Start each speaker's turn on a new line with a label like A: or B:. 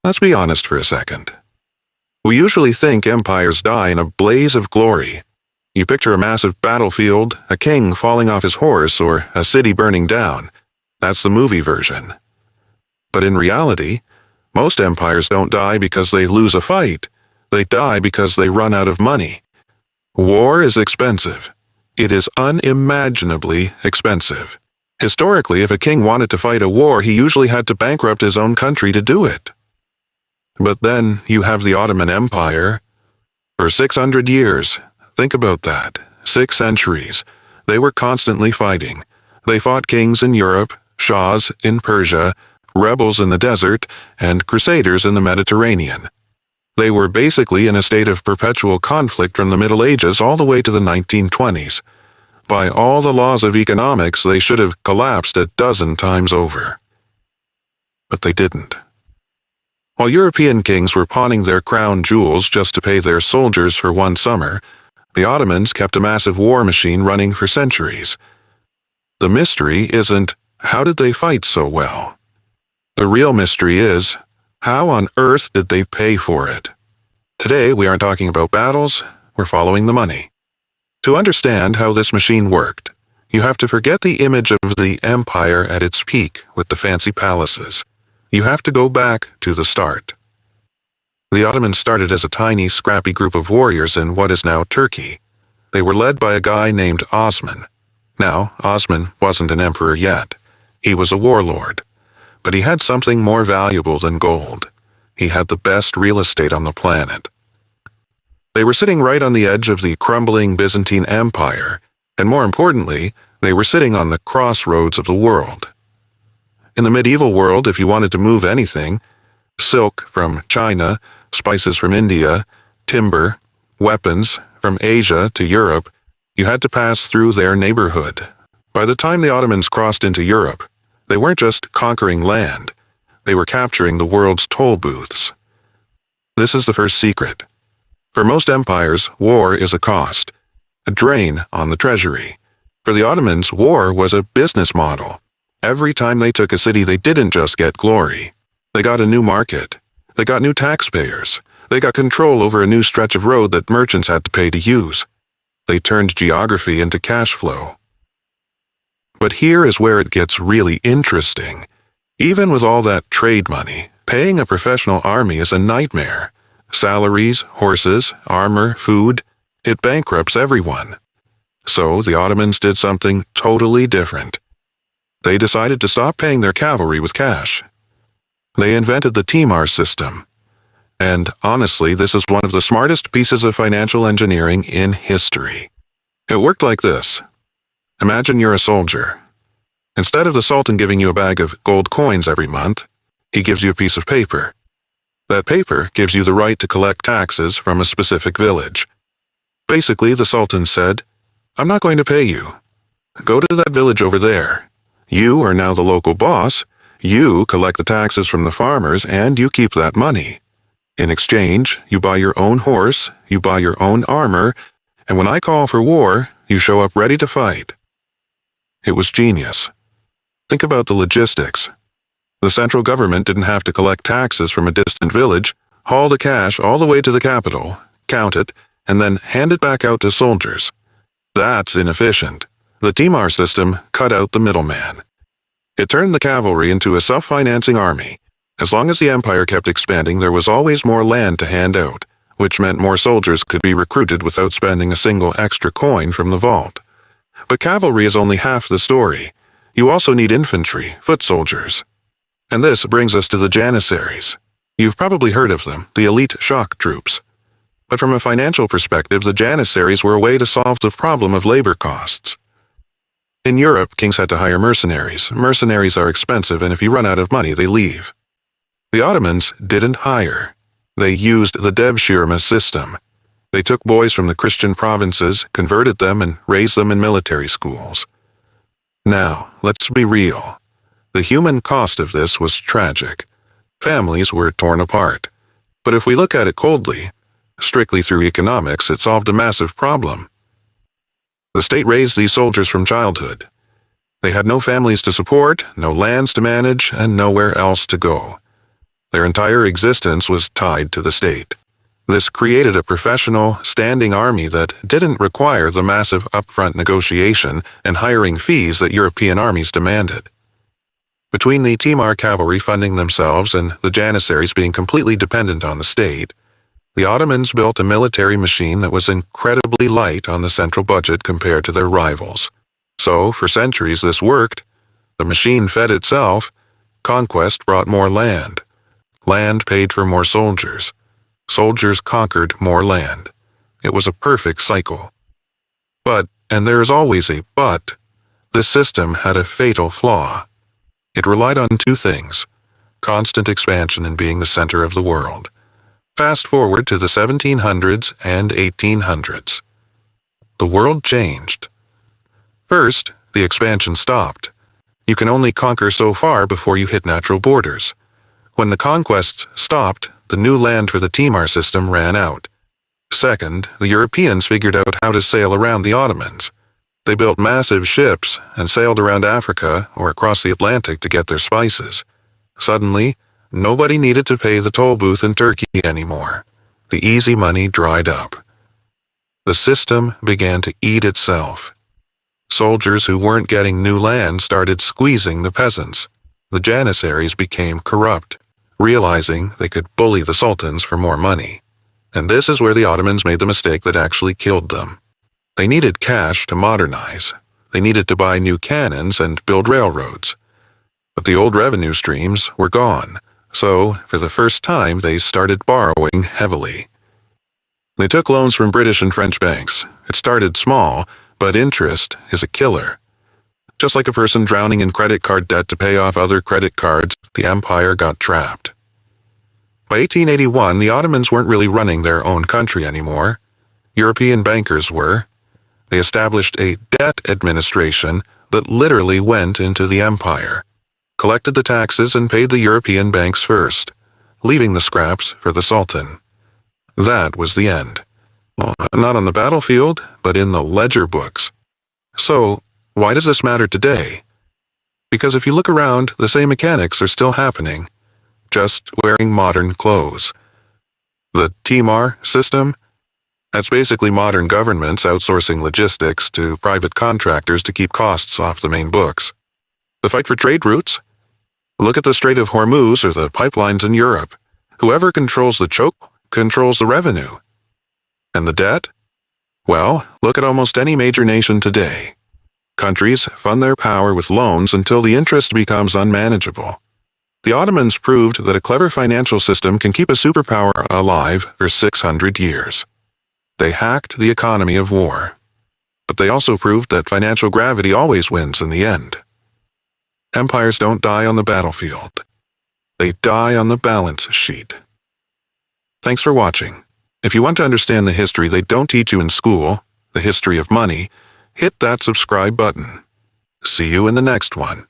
A: Let's be honest for a second. We usually think empires die in a blaze of glory. You picture a massive battlefield, a king falling off his horse, or a city burning down. That's the movie version. But in reality, most empires don't die because they lose a fight. They die because they run out of money. War is expensive. It is unimaginably expensive. Historically, if a king wanted to fight a war, he usually had to bankrupt his own country to do it. But then you have the Ottoman Empire. For 600 years, think about that, 6 centuries, they were constantly fighting. They fought kings in Europe, shahs in Persia, rebels in the desert, and crusaders in the Mediterranean. They were basically in a state of perpetual conflict from the Middle Ages all the way to the 1920s. By all the laws of economics, they should have collapsed a dozen times over. But they didn't. While European kings were pawning their crown jewels just to pay their soldiers for one summer, the Ottomans kept a massive war machine running for centuries. The mystery isn't, how did they fight so well? The real mystery is, how on earth did they pay for it? Today, we aren't talking about battles, we're following the money. To understand how this machine worked, you have to forget the image of the empire at its peak with the fancy palaces. You have to go back to the start. The Ottomans started as a tiny, scrappy group of warriors in what is now Turkey. They were led by a guy named Osman. Now, Osman wasn't an emperor yet. He was a warlord. But he had something more valuable than gold. He had the best real estate on the planet. They were sitting right on the edge of the crumbling Byzantine Empire, and more importantly, they were sitting on the crossroads of the world. In the medieval world, if you wanted to move anything, silk from China, spices from India, timber, weapons from Asia to Europe, you had to pass through their neighborhood. By the time the Ottomans crossed into Europe, they weren't just conquering land, they were capturing the world's toll booths. This is the first secret. For most empires, war is a cost, a drain on the treasury. For the Ottomans, war was a business model. Every time they took a city, they didn't just get glory. They got a new market. They got new taxpayers. They got control over a new stretch of road that merchants had to pay to use. They turned geography into cash flow. But here is where it gets really interesting. Even with all that trade money, paying a professional army is a nightmare. Salaries, horses, armor, food, it bankrupts everyone. So the Ottomans did something totally different. They decided to stop paying their cavalry with cash. They invented the Timar system. And honestly, this is one of the smartest pieces of financial engineering in history. It worked like this. Imagine you're a soldier. Instead of the Sultan giving you a bag of gold coins every month, he gives you a piece of paper. That paper gives you the right to collect taxes from a specific village. Basically, the Sultan said, "I'm not going to pay you. Go to that village over there. You are now the local boss. You collect the taxes from the farmers and you keep that money. In exchange, you buy your own horse, you buy your own armor, and when I call for war, you show up ready to fight." It was genius. Think about the logistics. The central government didn't have to collect taxes from a distant village, haul the cash all the way to the capital, count it, and then hand it back out to soldiers. That's inefficient. The Timar system cut out the middleman. It turned the cavalry into a self-financing army. As long as the empire kept expanding, there was always more land to hand out, which meant more soldiers could be recruited without spending a single extra coin from the vault. But cavalry is only half the story. You also need infantry, foot soldiers. And this brings us to the Janissaries. You've probably heard of them, the elite shock troops. But from a financial perspective, the Janissaries were a way to solve the problem of labor costs. In Europe, kings had to hire mercenaries. Mercenaries are expensive, and if you run out of money, they leave. The Ottomans didn't hire. They used the devshirme system. They took boys from the Christian provinces, converted them, and raised them in military schools. Now, let's be real. The human cost of this was tragic. Families were torn apart. But if we look at it coldly, strictly through economics, it solved a massive problem. The state raised these soldiers from childhood. They had no families to support, no lands to manage, and nowhere else to go. Their entire existence was tied to the state. This created a professional, standing army that didn't require the massive upfront negotiation and hiring fees that European armies demanded. Between the Timar cavalry funding themselves and the Janissaries being completely dependent on the state, the Ottomans built a military machine that was incredibly light on the central budget compared to their rivals. So, for centuries this worked. The machine fed itself. Conquest brought more land. Land paid for more soldiers. Soldiers conquered more land. It was a perfect cycle. But, and there is always a but, this system had a fatal flaw. It relied on two things: constant expansion and being the center of the world. Fast forward to the 1700s and 1800s. The world changed. First, the expansion stopped. You can only conquer so far before you hit natural borders. When the conquests stopped, the new land for the Timar system ran out. Second, the Europeans figured out how to sail around the Ottomans. They built massive ships and sailed around Africa or across the Atlantic to get their spices. Suddenly, nobody needed to pay the toll booth in Turkey anymore. The easy money dried up. The system began to eat itself. Soldiers who weren't getting new land started squeezing the peasants. The Janissaries became corrupt, realizing they could bully the sultans for more money. And this is where the Ottomans made the mistake that actually killed them. They needed cash to modernize. They needed to buy new cannons and build railroads. But the old revenue streams were gone, so for the first time they started borrowing heavily. They took loans from British and French banks. It started small, but interest is a killer. Just like a person drowning in credit card debt to pay off other credit cards, the empire got trapped. By 1881, the Ottomans weren't really running their own country anymore. European bankers were. They established a debt administration that literally went into the empire, collected the taxes and paid the European banks first, leaving the scraps for the Sultan. That was the end. Well, not on the battlefield, but in the ledger books. So, why does this matter today? Because if you look around, the same mechanics are still happening, just wearing modern clothes. The Timar system? That's basically modern governments outsourcing logistics to private contractors to keep costs off the main books. The fight for trade routes? Look at the Strait of Hormuz or the pipelines in Europe. Whoever controls the choke controls the revenue. And the debt? Well, look at almost any major nation today. Countries fund their power with loans until the interest becomes unmanageable. The Ottomans proved that a clever financial system can keep a superpower alive for 600 years. They hacked the economy of war. But they also proved that financial gravity always wins in the end. Empires don't die on the battlefield. They die on the balance sheet. Thanks for watching. If you want to understand the history they don't teach you in school, the history of money, hit that subscribe button. See you in the next one.